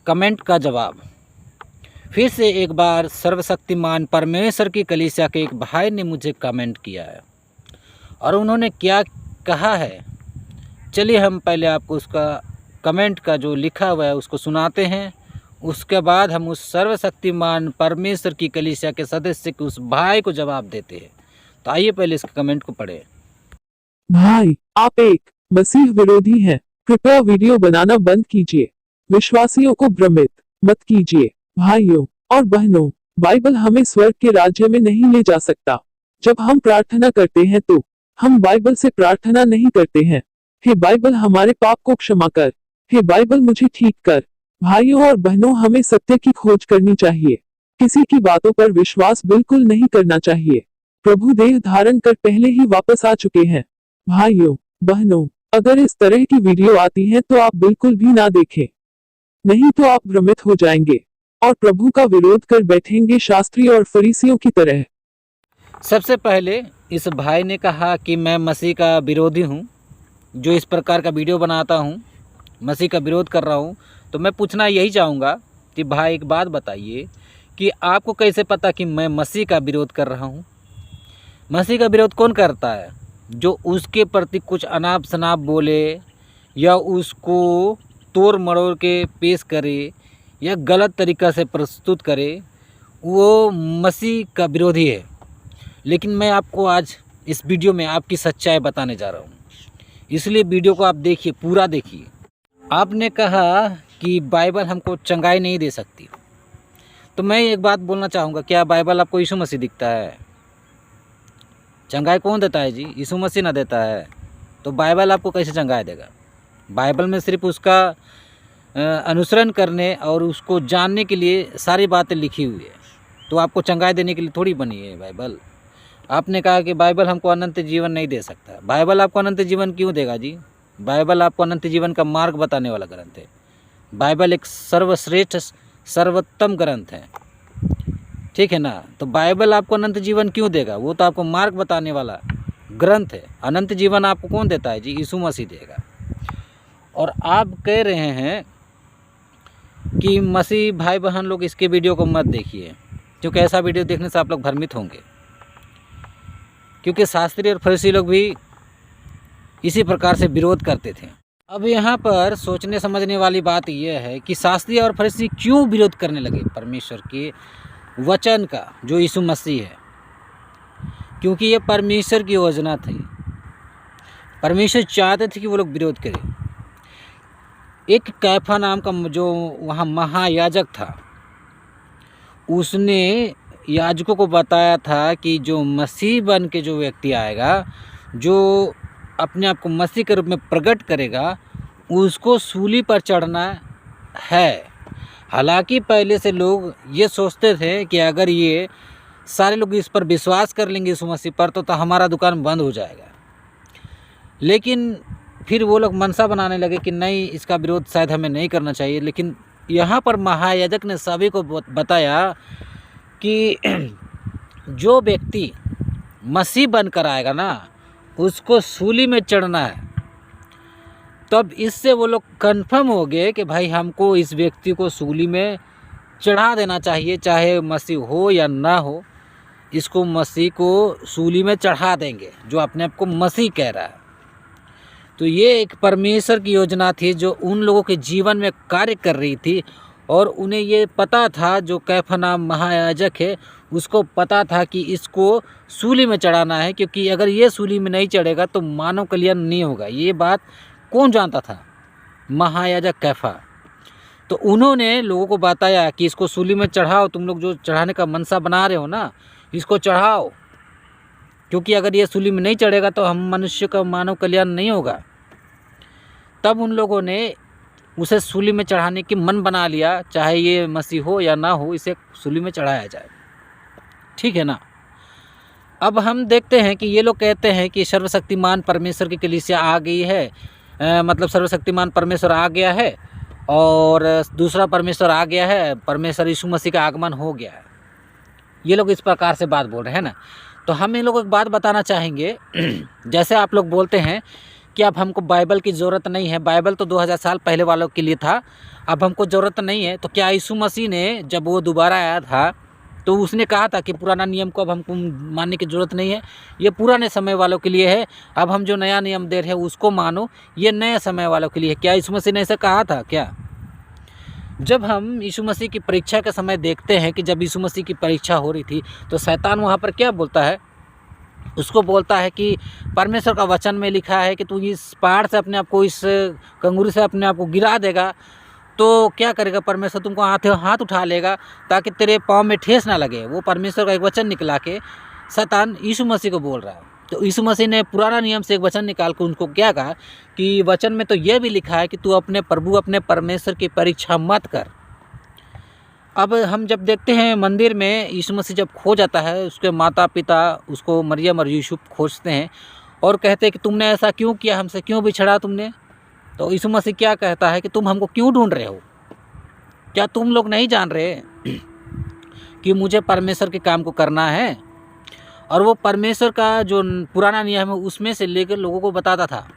Comment का जवाब। फिर से एक बार सर्वशक्तिमान परमेश्वर की कलीसिया के एक भाई ने मुझे कमेंट किया है और उन्होंने क्या कहा है, चलिए हम पहले आपको उसका कमेंट का जो लिखा हुआ है उसको सुनाते हैं। उसके बाद हम उस सर्वशक्तिमान परमेश्वर की कलीसिया के सदस्य के उस भाई को जवाब देते हैं। तो आइए पहले इस कमेंट को पढ़ें। भाई, आप एक मसीह विरोधी हैं। कृपया वीडियो बनाना बंद कीजिए। विश्वासियों को भ्रमित मत कीजिए। भाइयों और बहनों, बाइबल हमें स्वर्ग के राज्य में नहीं ले जा सकता। जब हम प्रार्थना करते हैं तो हम बाइबल से प्रार्थना नहीं करते हैं, हे बाइबल हमारे पाप को क्षमा कर, हे बाइबल मुझे ठीक कर। भाइयों और बहनों, हमें सत्य की खोज करनी चाहिए। किसी की बातों पर विश्वास बिल्कुल नहीं करना चाहिए। प्रभु देह धारण कर पहले ही वापस आ चुके हैं। भाइयों बहनों, अगर इस तरह की वीडियो आती है तो आप बिल्कुल भी ना देखें, नहीं तो आप भ्रमित हो जाएंगे और प्रभु का विरोध कर बैठेंगे, शास्त्री और फरीसियों की तरह। सबसे पहले इस भाई ने कहा कि मैं मसीह का विरोधी हूँ, जो इस प्रकार का वीडियो बनाता हूँ, मसीह का विरोध कर रहा हूँ। तो मैं पूछना यही चाहूँगा कि भाई एक बात बताइए कि आपको कैसे पता कि मैं मसीह का विरोध कर रहा हूँ? मसीह का विरोध कौन करता है? जो उसके प्रति कुछ अनाप शनाप बोले या उसको तोड़ मरोड़ के पेश करे या गलत तरीक़ा से प्रस्तुत करे, वो मसीह का विरोधी है। लेकिन मैं आपको आज इस वीडियो में आपकी सच्चाई बताने जा रहा हूँ, इसलिए वीडियो को आप देखिए, पूरा देखिए। आपने कहा कि बाइबल हमको चंगाई नहीं दे सकती, तो मैं एक बात बोलना चाहूँगा, क्या बाइबल आपको यीशु मसीह दिखता है? चंगाई कौन देता है जी? यीशु मसीह ना देता है, तो बाइबल आपको कैसे चंगाई देगा? बाइबल में सिर्फ उसका अनुसरण करने और उसको जानने के लिए सारी बातें लिखी हुई है, तो आपको चंगाई देने के लिए थोड़ी बनी है बाइबल। आपने कहा कि बाइबल हमको अनंत जीवन नहीं दे सकता। बाइबल आपको अनंत जीवन क्यों देगा जी? बाइबल आपको अनंत जीवन का मार्ग बताने वाला ग्रंथ है। बाइबल एक सर्वश्रेष्ठ सर्वोत्तम ग्रंथ है, ठीक है ना? तो बाइबल आपको अनंत जीवन क्यों देगा? वो तो आपको मार्ग बताने वाला ग्रंथ है। अनंत जीवन आपको कौन देता है जी? यीशु मसीह देगा। और आप कह रहे हैं कि मसीह भाई बहन लोग इसके वीडियो को मत देखिए, क्योंकि ऐसा वीडियो देखने से आप लोग भ्रमित होंगे, क्योंकि शास्त्री और फरीसी लोग भी इसी प्रकार से विरोध करते थे। अब यहाँ पर सोचने समझने वाली बात यह है कि शास्त्री और फरीसी क्यों विरोध करने लगे परमेश्वर के वचन का, जो यीशु मसीह है? क्योंकि ये परमेश्वर की योजना थी। परमेश्वर चाहते थे कि वो लोग विरोध करें। एक कैफा नाम का जो वहाँ महायाजक था, उसने याजकों को बताया था कि जो मसीह बन के जो व्यक्ति आएगा, जो अपने आप को मसीह के रूप में प्रकट करेगा, उसको सूली पर चढ़ना है। हालांकि पहले से लोग ये सोचते थे कि अगर ये सारे लोग इस पर विश्वास कर लेंगे यीशु मसीह पर, तो हमारा दुकान बंद हो जाएगा। लेकिन फिर वो लोग मनसा बनाने लगे कि नहीं, इसका विरोध शायद हमें नहीं करना चाहिए। लेकिन यहाँ पर महायाजक ने सभी को बताया कि जो व्यक्ति मसीह बनकर आएगा ना, उसको सूली में चढ़ना है। तब इससे वो लोग कन्फर्म हो गए कि भाई हमको इस व्यक्ति को सूली में चढ़ा देना चाहिए, चाहे मसीह हो या ना हो, इसको मसीह को सूली में चढ़ा देंगे, जो अपने आप को मसीह कह रहा है। तो ये एक परमेश्वर की योजना थी जो उन लोगों के जीवन में कार्य कर रही थी, और उन्हें ये पता था, जो कैफा नाम महायाजक है उसको पता था कि इसको सूली में चढ़ाना है, क्योंकि अगर ये सूली में नहीं चढ़ेगा तो मानव कल्याण नहीं होगा। ये बात कौन जानता था? महायाजक कैफा। तो उन्होंने लोगों को बताया कि इसको सूली में चढ़ाओ, तुम लोग जो चढ़ाने का मनसा बना रहे हो ना, इसको चढ़ाओ, क्योंकि अगर ये सूली में नहीं चढ़ेगा तो हम मनुष्य का मानव कल्याण नहीं होगा। तब उन लोगों ने उसे सूली में चढ़ाने की मन बना लिया, चाहे ये मसीह हो या ना हो, इसे सूली में चढ़ाया जाए, ठीक है ना? अब हम देखते हैं कि ये लोग कहते हैं कि सर्वशक्तिमान परमेश्वर की कलीसिया आ गई है, मतलब सर्वशक्तिमान परमेश्वर आ गया है और दूसरा परमेश्वर आ गया है, परमेश्वर यीशु मसीह का आगमन हो गया है। ये लोग इस प्रकार से बात बोल रहे हैं ना। तो हम इन लोगों को एक बात बताना चाहेंगे, जैसे आप लोग बोलते हैं कि अब हमको बाइबल की ज़रूरत नहीं है, बाइबल तो 2000 साल पहले वालों के लिए था, अब हमको ज़रूरत नहीं है। तो क्या यीशु मसीह ने जब वो दोबारा आया था तो उसने कहा था कि पुराना नियम को अब हमको मानने की ज़रूरत नहीं है, ये पुराने समय वालों के लिए है, अब हम जो नया नियम दे रहे हैं उसको मानो, ये नए समय वालों के लिए है? क्या यीशु मसीह ने ऐसा कहा था क्या? जब हम यीशु मसीह की परीक्षा का समय देखते हैं कि जब यीशु मसीह की परीक्षा हो रही थी तो शैतान वहाँ पर क्या बोलता है? उसको बोलता है कि परमेश्वर का वचन में लिखा है कि तू इस पहाड़ से अपने आप को, इस कंगूरी से अपने आप को गिरा देगा तो क्या करेगा परमेश्वर? तुमको हाथ उठा लेगा ताकि तेरे पाँव में ठेस ना लगे। वो परमेश्वर का एक वचन निकला के शैतान यीशु मसीह को बोल रहा है। तो यीशु मसीह ने पुराना नियम से एक वचन निकाल कर उनको क्या कहा कि वचन में तो यह भी लिखा है कि तू अपने प्रभु अपने परमेश्वर की परीक्षा मत कर। अब हम जब देखते हैं मंदिर में यीशु मसीह जब खो जाता है, उसके माता पिता उसको मरियम और यूसुफ खोजते हैं और कहते हैं कि तुमने ऐसा क्यों किया, हमसे क्यों बिछड़ा तुमने? तो यीशु मसीह क्या कहता है कि तुम हमको क्यों ढूंढ रहे हो? क्या तुम लोग नहीं जान रहे कि मुझे परमेश्वर के काम को करना है? और वो परमेश्वर का जो पुराना नियम है उसमें से लेकर लोगों को बताता था।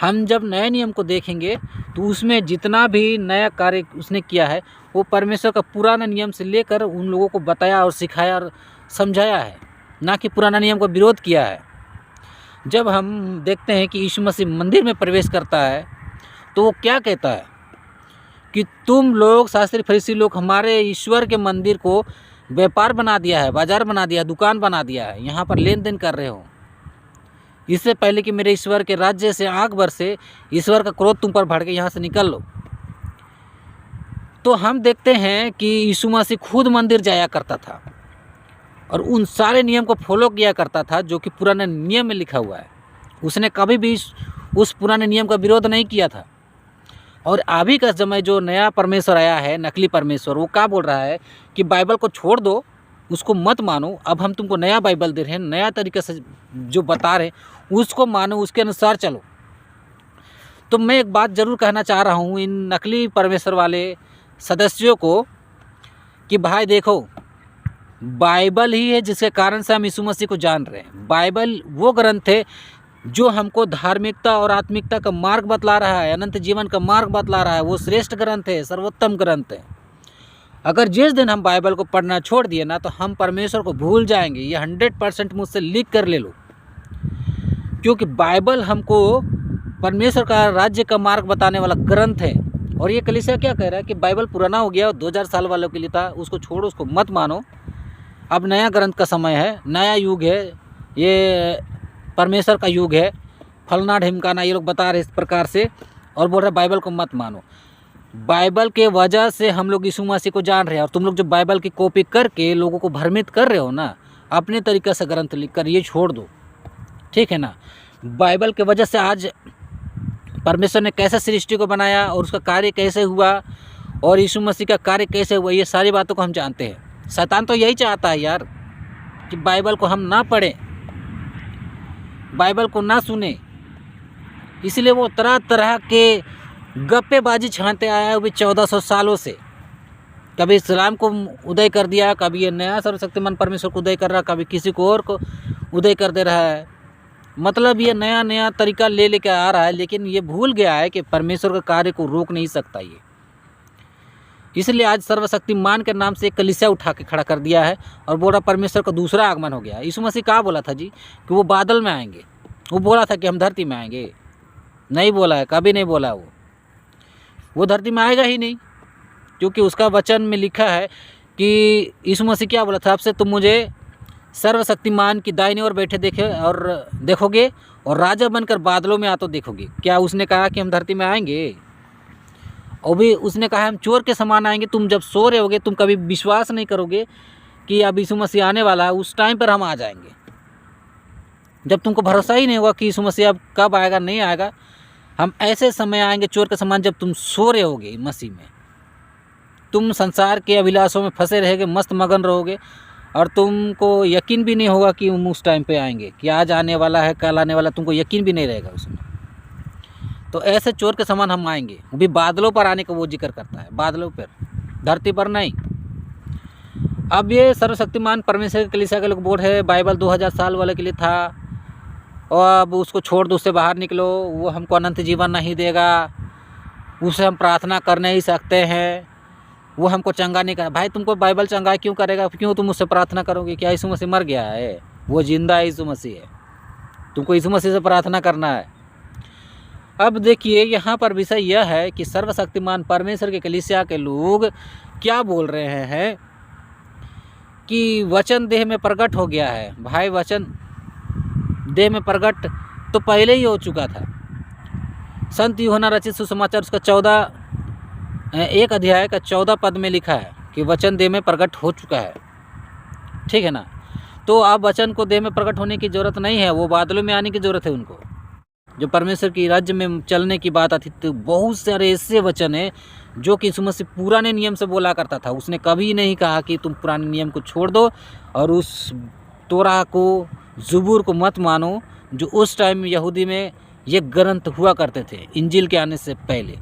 हम जब नए नियम को देखेंगे तो उसमें जितना भी नया कार्य उसने किया है वो परमेश्वर का पुराना नियम से लेकर उन लोगों को बताया और सिखाया और समझाया है, ना कि पुराना नियम का विरोध किया है। जब हम देखते हैं कि यीशु मसीह मंदिर में प्रवेश करता है तो वो क्या कहता है कि तुम लोग शास्त्री फरीसी लोग हमारे ईश्वर के मंदिर को व्यापार बना दिया है, बाजार बना दिया, दुकान बना दिया है, यहाँ पर लेन देन कर रहे हो। इससे पहले कि मेरे ईश्वर के राज्य से आग बरसे, ईश्वर का क्रोध तुम पर भड़के, यहाँ से निकल लो। तो हम देखते हैं कि यीशु मसीह खुद मंदिर जाया करता था और उन सारे नियम को फॉलो किया करता था जो कि पुराने नियम में लिखा हुआ है। उसने कभी भी उस पुराने नियम का विरोध नहीं किया था। और अभी का समय जो नया परमेश्वर आया है, नकली परमेश्वर, वो क्या बोल रहा है कि बाइबल को छोड़ दो, उसको मत मानो, अब हम तुमको नया बाइबल दे रहे हैं, नया तरीके से जो बता रहे हैं उसको मानो, उसके अनुसार चलो। तो मैं एक बात ज़रूर कहना चाह रहा हूँ इन नकली परमेश्वर वाले सदस्यों को कि भाई देखो, बाइबल ही है जिसके कारण से हम यीशु मसीह को जान रहे हैं। बाइबल वो ग्रंथ है जो हमको धार्मिकता और आत्मिकता का मार्ग बतला रहा है, अनंत जीवन का मार्ग बतला रहा है। वो श्रेष्ठ ग्रंथ है, सर्वोत्तम ग्रंथ है। अगर जिस दिन हम बाइबल को पढ़ना छोड़ दिए ना तो हम परमेश्वर को भूल जाएंगे। ये 100% मुझसे लिख कर ले लो, क्योंकि बाइबल हमको परमेश्वर का राज्य का मार्ग बताने वाला ग्रंथ है। और ये कलीसिया क्या कह रहा है कि बाइबल पुराना हो गया और 2000 साल वालों के लिए था, उसको छोड़ो, उसको मत मानो, अब नया ग्रंथ का समय है, नया युग है, ये परमेश्वर का युग है, फलना ढिमकाना ये लोग बता रहे इस प्रकार से, और बोल रहे बाइबल को मत मानो। बाइबल के वजह से हम लोग यीशु मसीह को जान रहे हैं। और तुम लोग जो बाइबल की कॉपी करके लोगों को भ्रमित कर रहे हो ना, अपने तरीक़े से ग्रंथ लिख कर, ये छोड़ दो, ठीक है ना। बाइबल के वजह से आज परमेश्वर ने कैसे सृष्टि को बनाया और उसका कार्य कैसे हुआ और यीशु मसीह का कार्य कैसे हुआ, ये सारी बातों को हम जानते हैं। शैतान तो यही चाहता है यार कि बाइबल को हम ना पढ़ें, बाइबल को ना सुने, इसलिए वो तरह तरह के गप्पेबाजी छानते आया है। वो भी 1400 सालों से, कभी इस्लाम को उदय कर दिया, कभी ये नया सर्वशक्तिमान परमेश्वर को उदय कर रहा, कभी किसी को और को उदय कर दे रहा है। मतलब ये नया नया तरीका ले लेकर आ रहा है, लेकिन ये भूल गया है कि परमेश्वर के कार्य को रोक नहीं सकता ये। इसलिए आज सर्वशक्तिमान के नाम से एक कलीसिया उठा के खड़ा कर दिया है और बोल रहा परमेश्वर का दूसरा आगमन हो गया। यीशु मसीह कहाँ बोला था जी कि वो बादल में आएंगे? वो बोला था कि हम धरती में आएंगे? नहीं बोला है, कभी नहीं बोला। वो धरती में आएगा ही नहीं, क्योंकि उसका वचन में लिखा है कि यीशु मसीह क्या बोला था, अब से तुम मुझे सर्वशक्तिमान की दाहिनी ओर बैठे देखोगे और राजा बनकर बादलों में आते देखोगे। क्या उसने कहा कि हम धरती में आएंगे? और भी उसने कहा हम चोर के समान आएंगे। तुम जब सो रहे होगे तुम कभी विश्वास नहीं करोगे कि अब यीशु मसीह आने वाला है, उस टाइम पर हम आ जाएंगे। जब तुमको भरोसा ही नहीं होगा कि यीशु मसीह अब कब आएगा, नहीं आएगा, हम ऐसे समय आएंगे चोर के समान जब तुम सो रहे होगे मसीह में। तुम संसार के अभिलाषों में फंसे रहेगे, मस्त मगन रहोगे और तुमको यकीन भी नहीं होगा कि हम उस टाइम पे आएंगे, कि आज आने वाला है, कल आने वाला, तुमको यकीन भी नहीं रहेगा उसमें। तो ऐसे चोर के समान हम आएंगे। वो भी बादलों पर आने का वो जिक्र करता है, बादलों पर, धरती पर नहीं। अब ये सर्वशक्तिमान परमेश्वर के कलीसिया के लोग बोल रहे बाइबल 2000 साल वाले के लिए था और अब उसको छोड़ दो, उससे बाहर निकलो, वो हमको अनंत जीवन नहीं देगा, उसे हम प्रार्थना कर नहीं सकते हैं, वो हमको चंगा नहीं कर। भाई तुमको बाइबल चंगा क्यों करेगा? क्यों तुम उससे प्रार्थना करोगे? क्या यीशु मसीह मर गया है? वो जिंदा है, यीशु मसीह है। तुमको यीशु मसीह से प्रार्थना करना है। अब देखिए यहाँ पर विषय यह है कि सर्वशक्तिमान परमेश्वर के कलीसिया के लोग क्या बोल रहे हैं कि वचन देह में प्रकट हो गया है। भाई वचन देह में प्रकट तो पहले ही हो चुका था। संत यूहन्ना रचित सुसमाचार उसका 1 अध्याय का 14 पद में लिखा है कि वचन देह में प्रकट हो चुका है। ठीक है ना? तो अब वचन को देह में प्रकट होने की ज़रूरत नहीं है, वो बादलों में आने की ज़रूरत है उनको। जो परमेश्वर की राज्य में चलने की बात आती, तो बहुत सारे ऐसे वचन हैं जो कि यीशु मसीह पुराने नियम से बोला करता था। उसने कभी नहीं कहा कि तुम पुराने नियम को छोड़ दो और उस तोरा को, ज़बूर को मत मानो, जो उस टाइम यहूदी में ये ग्रंथ हुआ करते थे। इंजील के आने से पहले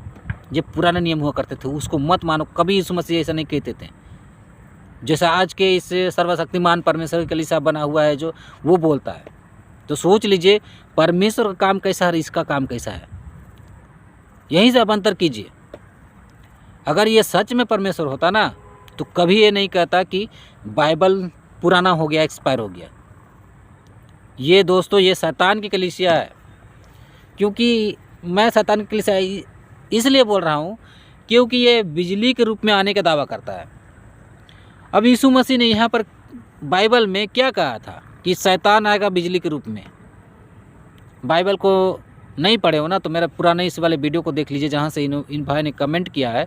ये पुराने नियम हुआ करते थे, उसको मत मानो। कभी यीशु मसीह ऐसा नहीं कहते थे जैसा आज के इस सर्वशक्तिमान परमेश्वर का कलीसिया बना हुआ है जो वो बोलता है। तो सोच लीजिए परमेश्वर का काम कैसा है, इसका काम कैसा है, यहीं से आप अंतर कीजिए। अगर ये सच में परमेश्वर होता ना तो कभी ये नहीं कहता कि बाइबल पुराना हो गया, एक्सपायर हो गया। ये दोस्तों ये शैतान की कलीसिया है। क्योंकि मैं शैतान की कलीसिया इसलिए बोल रहा हूँ क्योंकि ये बिजली के रूप में आने का दावा करता है। अब यीशु मसीह ने यहाँ पर बाइबल में क्या कहा था कि शैतान आएगा बिजली के रूप में। बाइबल को नहीं पढ़े हो ना तो मेरा पुराने इस वाले वीडियो को देख लीजिए, जहाँ से इन भाई ने कमेंट किया है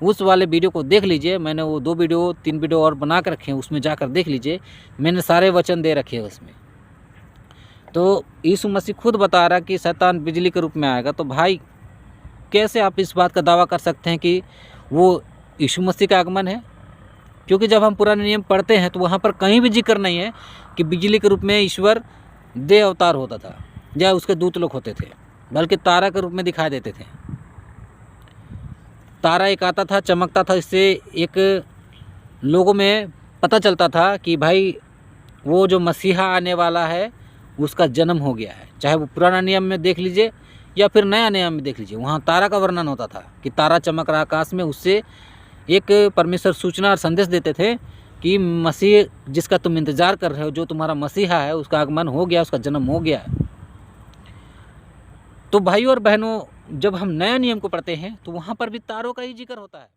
उस वाले वीडियो को देख लीजिए। मैंने वो 2 वीडियो 3 वीडियो और बना कर रखे हैं, उसमें जाकर देख लीजिए। मैंने सारे वचन दे रखे हैं उसमें। तो यीशु मसीह खुद बता रहा कि शैतान बिजली के रूप में आएगा। तो भाई कैसे आप इस बात का दावा कर सकते हैं कि वो यीशु मसीह का आगमन है? क्योंकि जब हम पुराने नियम पढ़ते हैं तो वहाँ पर कहीं भी जिक्र नहीं है कि बिजली के रूप में ईश्वर देह अवतार होता था या उसके दूत लोग होते थे, बल्कि तारा के रूप में दिखाई देते थे। तारा एक आता था, चमकता था, इससे एक लोगों में पता चलता था कि भाई वो जो मसीहा आने वाला है उसका जन्म हो गया है। चाहे वो पुराना नियम में देख लीजिए या फिर नया नियम में देख लीजिए, वहाँ तारा का वर्णन होता था कि तारा चमक रहा आकाश में। उससे एक परमेश्वर सूचना और संदेश देते थे कि मसीह जिसका तुम इंतज़ार कर रहे हो, जो तुम्हारा मसीहा है, उसका आगमन हो गया, उसका जन्म हो गया है। तो भाइयों और बहनों, जब हम नया नियम को पढ़ते हैं तो वहाँ पर भी तारों का ही जिक्र होता है।